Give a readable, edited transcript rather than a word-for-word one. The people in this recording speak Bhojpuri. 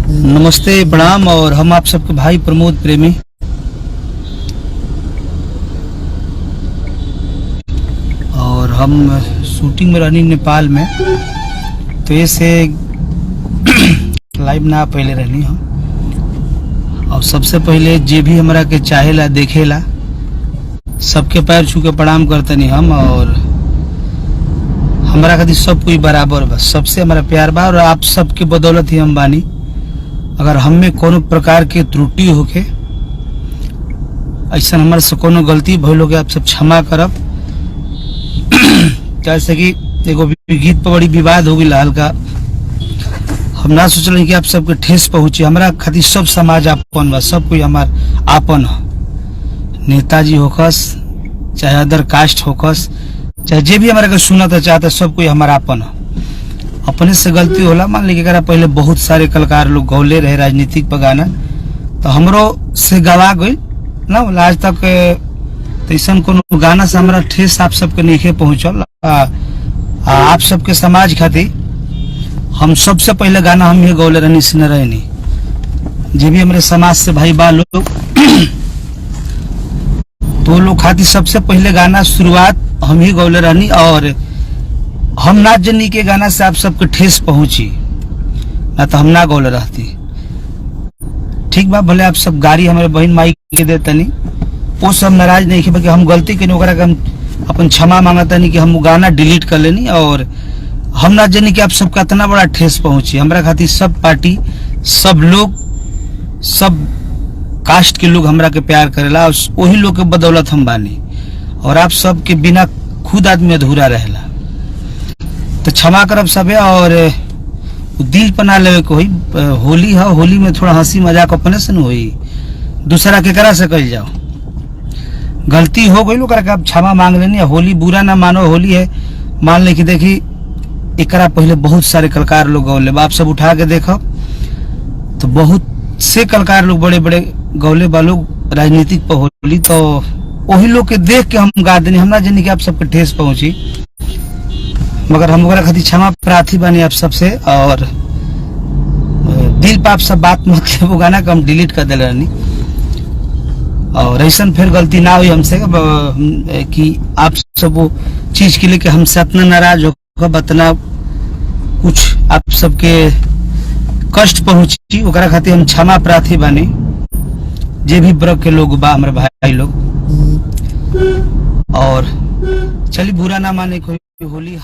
नमस्ते, प्रणाम। और हम आप सबके भाई प्रमोद प्रेमी। और हम शूटिंग में रहनी नेपाल में, तो ऐसे लाइव ना पहले रहनी हम। और सबसे पहले जे भी हमरा के चाहेला देखेला सबके पैर छू के प्रणाम करतनी हम। और हमारा खातिर सब कोई बराबर बा, सबसे हमारा प्यार बा। और आप सबके बदौलत ही हम बानी। अगर हम में कोनो प्रकार के त्रुटि होके, ऐसा हमारे से कोनो गलती भइल होके, आप सब क्षमा करब। जैसे कि एगो गीत पर बड़ी विवाद हो गई हल्का, हम ना सोचल कि आप सबके ठेस पहुंची। हमारा खातिर सब समाज आपन बा, सब कोई हमार आपन हो। नेताजी होकस चाहे अदर कास्ट होकस, चाहे जे भी हमारा के सुनता चाहता, सब कोई हमारा आपन हो। अपने से गलती होला, मान लीजिए पहले बहुत सारे कलाकार लोग गौले रहे राजनीतिक पर गाना, तो हमरो से गवा गई ना। आज तक ऐसा कोनो गाना से हमारा ठेस आप सबके नहीं पहुंचल। आप सबके समाज खातिर हम सबसे पहले गाना हम ही गौले रहनी से न रहनी। जे भी हमारे समाज से भाई बा लोग, तो लोग खातिर सबसे पहले गाना शुरुआत हम ही गौले रहनी। और हम ना जनी के गाना से आप सबके ठेस पहुंची, ना तो हम ना गौले रहती। ठीक बा, भले आप सब गाड़ी हमारे बहन माई के देतनी, वो सब नाराज नहीं कि हम गलती के ओकरा के हम अपन क्षमा मांगतनी कि हम गाना डिलीट कर लेनी। और हम ना जनी कि आप सबका इतना बड़ा ठेस पहुंची। हमरा खातिर सब पार्टी, सब लोग, सब कास्ट के लोग हमरा के प्यार करेला, और वही लोग के बदौलत हम बानी। और आप सब के बिना खुद आदमी अधूरा रहेला, तो क्षमा करब सबे। और दिल पर ना लेवे को होई। होली है, होली में थोड़ा हंसी मजाक अपने से न होई, दूसरा के करा से कल जाओ। गलती हो गई लोग आप क्षमा मांग लेनी। होली बुरा ना मानो, होली है। मान ले कि देखी एकरा पहले बहुत सारे कलाकार लोग गौले, आप सब उठा के देखो तो बहुत से कलाकार लोग बड़े बड़े गौले बा लोग राजनीतिक पर होली, तो वही लोग के देख के हम गा देनी। हमरा जनी कि आप सबके ठेस पहुंची, मगर हम ओकरा खातिर क्षमा प्रार्थी बानी आप सबसे। और दिल पे आप सब बात मत ले, वो गाना को हम डिलीट कर दिल रहनी। और ऐसा फिर गलती ना हुई हमसे कि आप सब वो चीज के लिए कि हमसे इतना नाराज होकर इतना कुछ आप सबके कष्ट पहुंची, ओकरा खातिर हम क्षमा प्रार्थी बानी। जे भी वर्ग के लोग बा हमारे भाई लोग। और चलिए बुरा ना माने कोई, होली